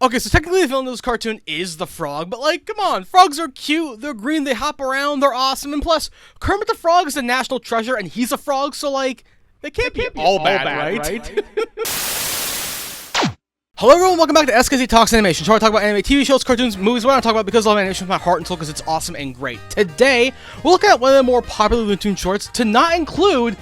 Okay, so technically the villain of this cartoon is the frog, but like, come on, frogs are cute, they're green, they hop around, they're awesome, and plus, Kermit the Frog is a national treasure, and he's a frog, so like, they can't be all bad, right? Hello everyone, welcome back to SKZ Talks Animation, where I talk about anime, TV shows, cartoons, movies, what I talk about because I love animation with my heart and soul because it's awesome and great. Today, we'll look at one of the more popular Looney Tunes shorts to not include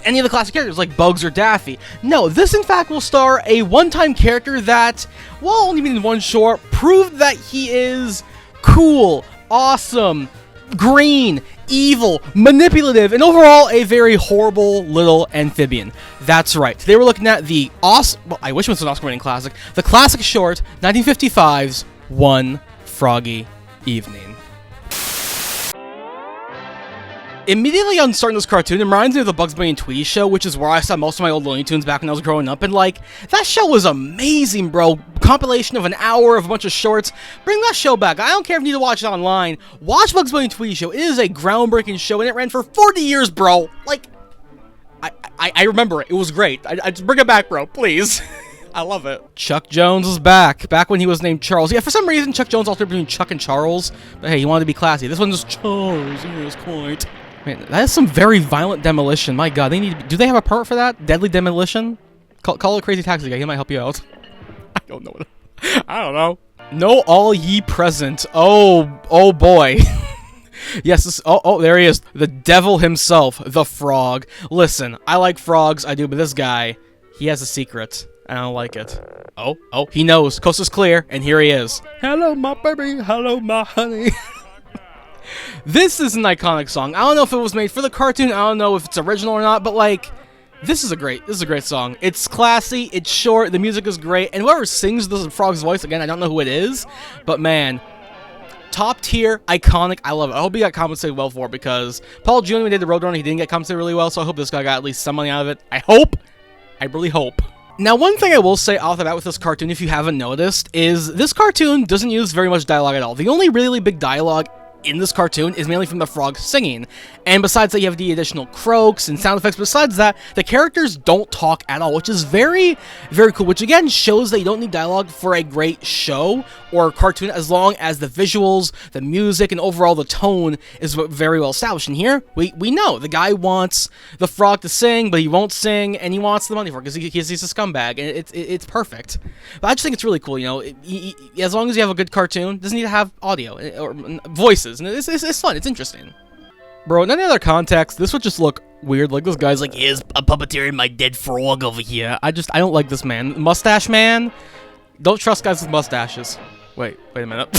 any of the classic characters like Bugs or Daffy. No, this in fact will star a one-time character that, while only being in one short, proved that he is cool, awesome, green, evil, manipulative, and overall a very horrible little amphibian. That's right. Today we're looking at the awesome, well, I wish it was an Oscar-winning classic, the classic short, 1955's One Froggy Evening. Immediately on starting this cartoon, it reminds me of the Bugs Bunny and Tweety show, which is where I saw most of my old Looney Tunes back when I was growing up, and like, that show was amazing, bro. Compilation of an hour of a bunch of shorts. Bring that show back. I don't care if you need to watch it online. Watch Bugs Bunny and Tweety show. It is a groundbreaking show, and it ran for 40 years, bro. Like, I remember it. It was great. I just bring it back, bro, please. I love it. Chuck Jones is back when he was named Charles. Yeah, for some reason, Chuck Jones altered between Chuck and Charles, but hey, he wanted to be classy. This one's just Charles. He was quite... Man, that is some very violent demolition. My God, they need to, do they have a permit for that? Deadly demolition? Call a crazy taxi guy. He might help you out. I don't know. I don't know. Know all ye present. Oh boy. Yes. There he is. The devil himself, the frog. Listen, I like frogs. I do, but this guy, he has a secret. I don't like it. Oh, he knows. Coast is clear, and here he is. Hello, my baby. Hello, my honey. This is an iconic song. I don't know if it was made for the cartoon. I don't know if it's original or not, but like, this is a great song. It's classy, it's short, the music is great, and whoever sings the frog's voice, again, I don't know who it is, but man, top tier, iconic, I love it. I hope he got compensated well for it, because Paul Jr. when he did the Roadrunner, he didn't get compensated really well, so I hope this guy got at least some money out of it. I really hope. Now, one thing I will say off the bat with this cartoon, if you haven't noticed, is this cartoon doesn't use very much dialogue at all. The only really big dialogue in this cartoon is mainly from the frog singing, and besides that you have the additional croaks and sound effects. Besides that, the characters don't talk at all, which is very, very cool, which again shows that you don't need dialogue for a great show or cartoon as long as the visuals, the music, and overall the tone is very well established. And here, we know the guy wants the frog to sing, but he won't sing, and he wants the money for it because he's a scumbag, and it's perfect. But I just think it's really cool, you know, as long as you have a good cartoon, it doesn't need to have audio or voices. And it's fun, it's interesting. Bro, in any other context, this would just look weird. Like, this guy's like, here's a puppeteering my dead frog over here. I don't like this man. Mustache man? Don't trust guys with mustaches. Wait a minute.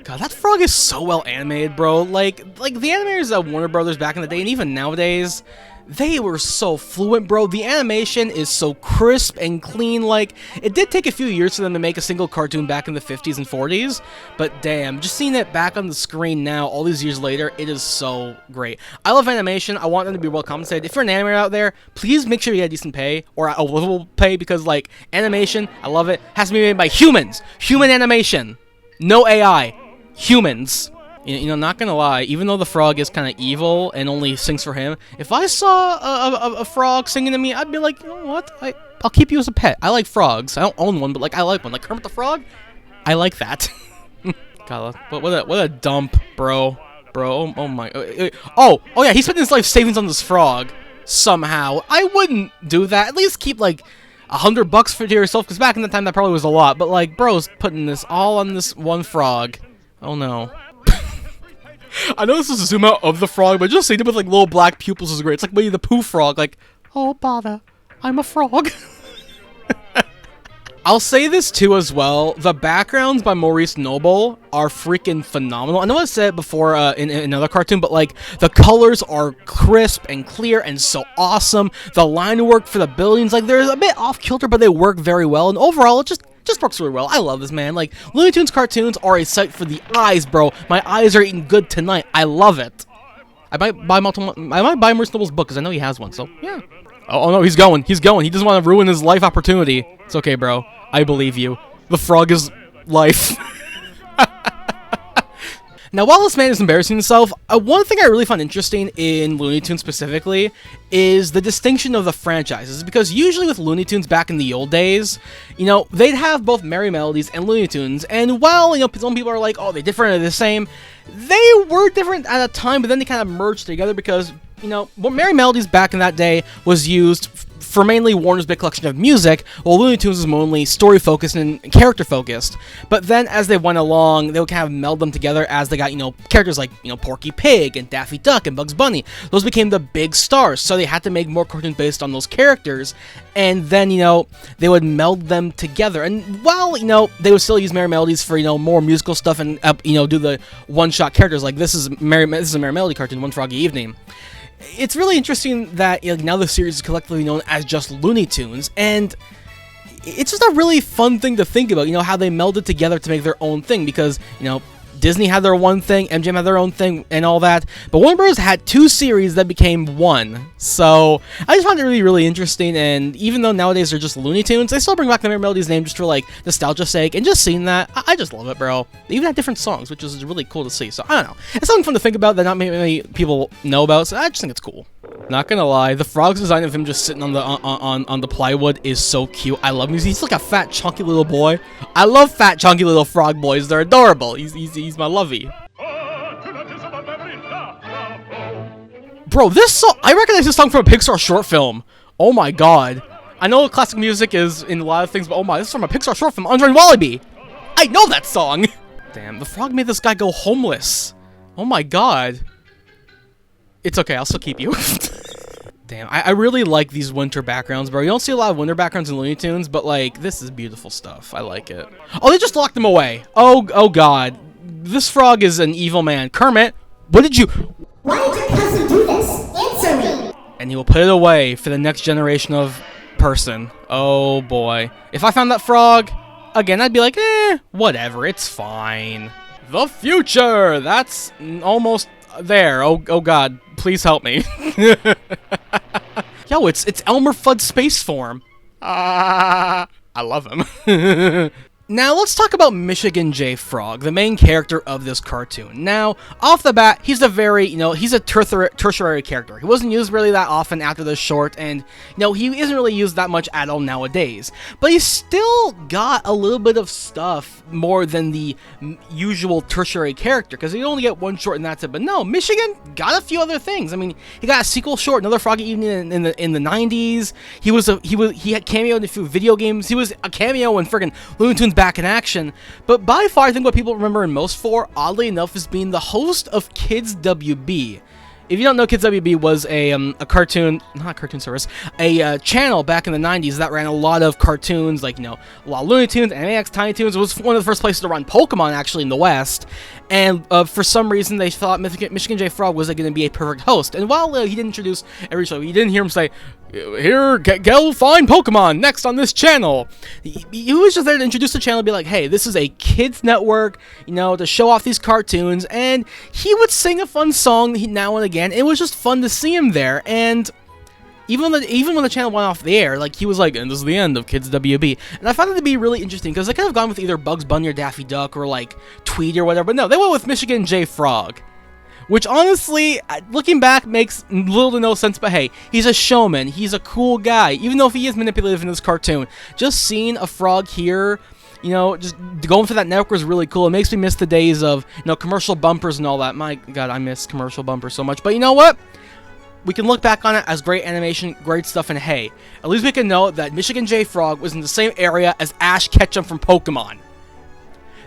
God, that frog is so well animated, bro. Like the animators at Warner Brothers back in the day, and even nowadays, they were so fluent, bro. The animation is so crisp and clean. Like, it did take a few years for them to make a single cartoon back in the 50s and 40s, but damn, just seeing it back on the screen now, all these years later, it is so great. I love animation. I want them to be well compensated. If you're an animator out there, please make sure you get a decent pay, or a livable pay, because, like, animation, I love it, has to be made by humans. Human animation. No AI. Humans. You know, not gonna lie, even though the frog is kind of evil and only sings for him, if I saw a frog singing to me, I'd be like, you know what, I'll keep you as a pet. I like frogs. I don't own one, but like, I like one. Like Kermit the Frog, I like that. God, what a dump, bro. Oh my, oh yeah, he spent his life savings on this frog, somehow. I wouldn't do that. At least keep like $100 for yourself, because back in the time that probably was a lot, but like, bro's putting this all on this one frog. Oh no. I know this is a zoom out of the frog, but just seeing it with like little black pupils is great. It's like Winnie the Pooh frog, like, oh bother, I'm a frog. I'll say this too as well, the backgrounds by Maurice Noble are freaking phenomenal. I know I said it before in another cartoon, but like, the colors are crisp and clear and so awesome. The line work for the buildings, like, they're a bit off kilter, but they work very well, and overall it just works really well. I love this, man. Like, Looney Tunes cartoons are a sight for the eyes, bro. My eyes are eating good tonight. I love it. I might buy Maurice Noble's book, because I know he has one, so, yeah. Oh, no, he's going. He doesn't want to ruin his life opportunity. It's okay, bro. I believe you. The frog is life. Now, while this man is embarrassing himself, one thing I really find interesting in Looney Tunes specifically is the distinction of the franchises, because usually with Looney Tunes back in the old days, you know, they'd have both Merry Melodies and Looney Tunes, and while, you know, some people are like, oh, they're different or the same, they were different at a time, but then they kind of merged together because, you know, what Merry Melodies back in that day was used for mainly Warner's big collection of music, while Looney Tunes was mainly story-focused and character-focused. But then, as they went along, they would kind of meld them together as they got, you know, characters like, you know, Porky Pig and Daffy Duck and Bugs Bunny. Those became the big stars, so they had to make more cartoons based on those characters, and then, you know, they would meld them together. And while, you know, they would still use Merry Melodies for, you know, more musical stuff and, you know, do the one-shot characters, like this is a Merry Melody cartoon, One Froggy Evening. It's really interesting that, you know, now the series is collectively known as just Looney Tunes, and it's just a really fun thing to think about, you know, how they melded together to make their own thing, because, you know, Disney had their one thing, MGM had their own thing, and all that, but Warner Bros. Had two series that became one, so I just found it really, really interesting, and even though nowadays they're just Looney Tunes, they still bring back the Merry Melodies name just for, like, nostalgia's sake, and just seeing that, I just love it, bro. They even had different songs, which is really cool to see, so I don't know. It's something fun to think about that not many people know about, so I just think it's cool. Not gonna lie, the frog's design of him just sitting on the plywood is so cute. I love him. He's like a fat, chunky little boy. I love fat, chunky little frog boys. They're adorable. He's my lovey. Bro, this song, I recognize this song from a Pixar short film. Oh my god. I know classic music is in a lot of things, but oh my, this is from a Pixar short film, Andre and Wallaby. I know that song. Damn, the frog made this guy go homeless. Oh my god. It's okay, I'll still keep you. Damn, I really like these winter backgrounds, bro. You don't see a lot of winter backgrounds in Looney Tunes, but, like, this is beautiful stuff. I like it. Oh, they just locked him away. Oh god. This frog is an evil man. Kermit, what did you... Why did your cousin do this? Answer me! And he will put it away for the next generation of person. Oh, boy. If I found that frog, again, I'd be like, whatever, it's fine. The future! That's almost there. Oh god. Please help me. Yo, it's Elmer Fudd space form. I love him. Now, let's talk about Michigan J. Frog, the main character of this cartoon. Now, off the bat, he's a very, you know, he's a tertiary character. He wasn't used really that often after this short, and, you know, he isn't really used that much at all nowadays. But he's still got a little bit of stuff more than the usual tertiary character, because he only get one short and that's it. But no, Michigan got a few other things. I mean, he got a sequel short, Another Froggy Evening in the 90s. He had cameoed in a few video games. He was a cameo in friggin' Looney Tunes Back in Action, but by far I think what people remember him most for, oddly enough, is being the host of Kids WB. If you don't know, Kids WB was a cartoon, not a cartoon service, a channel back in the 90s that ran a lot of cartoons, like, you know, a lot of Looney Tunes, Animax, Tiny Toons. It was one of the first places to run Pokemon, actually, in the West, and for some reason they thought Michigan J. Frog was going to be a perfect host, and while he didn't introduce every show, you didn't hear him say, here, go find Pokemon next on this channel. He was just there to introduce the channel and be like, hey, this is a kids network, you know, to show off these cartoons, and he would sing a fun song now and again. It was just fun to see him there, and even when the channel went off the air, like, he was like, and this is the end of Kids WB, and I found it to be really interesting, because they could have gone with either Bugs Bunny or Daffy Duck, or, like, Tweety or whatever, but no, they went with Michigan J. Frog. Which, honestly, looking back, makes little to no sense, but hey, he's a showman, he's a cool guy, even though if he is manipulative in this cartoon. Just seeing a frog here, you know, just going for that network was really cool. It makes me miss the days of, you know, commercial bumpers and all that. My god, I miss commercial bumpers so much, but you know what? We can look back on it as great animation, great stuff, and hey, at least we can know that Michigan J. Frog was in the same area as Ash Ketchum from Pokemon.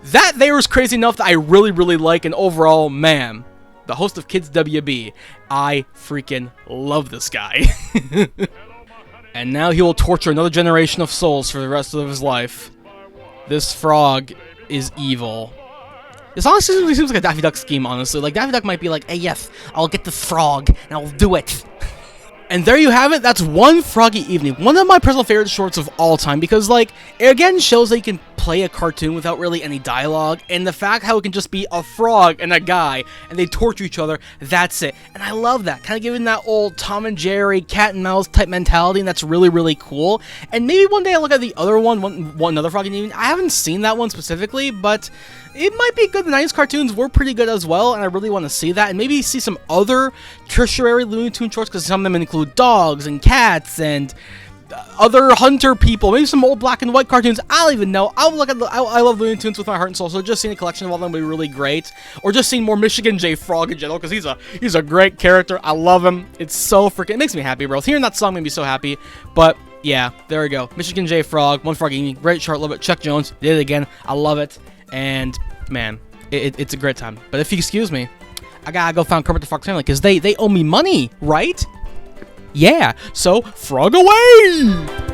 That there is crazy enough that I really, really like, and overall, man, the host of Kids WB, I freaking love this guy. And now he will torture another generation of souls for the rest of his life. This frog is evil. This honestly seems like a Daffy Duck scheme, honestly. Like, Daffy Duck might be like, hey, yes, I'll get this frog, and I'll do it. And there you have it, that's One Froggy Evening. One of my personal favorite shorts of all time, because, like, it again shows that you can play a cartoon without really any dialogue, and the fact how it can just be a frog and a guy, and they torture each other, that's it. And I love that, kind of giving that old Tom and Jerry, cat and mouse type mentality, and that's really, really cool. And maybe one day I'll look at the other one another Froggy Evening. I haven't seen that one specifically, but it might be good. The 90s cartoons were pretty good as well, and I really want to see that, and maybe see some other tertiary Looney Tunes shorts, because some of them include dogs and cats and other hunter people, maybe some old black and white cartoons. I don't even know. I'll look at I love Looney Tunes with my heart and soul, so just seeing a collection of all of them would be really great. Or just seeing more Michigan J. Frog in general, because he's a great character. I love him. It's so freaking, it makes me happy, bro. Hearing that song made me so happy. But yeah, there we go. Michigan J. Frog, One Froggy Evening, great short, love it. Chuck Jones did it again. I love it. And man, it's a great time. But if you excuse me, I gotta go find Kermit the Frog family, because they owe me money, right? Yeah, so frog away!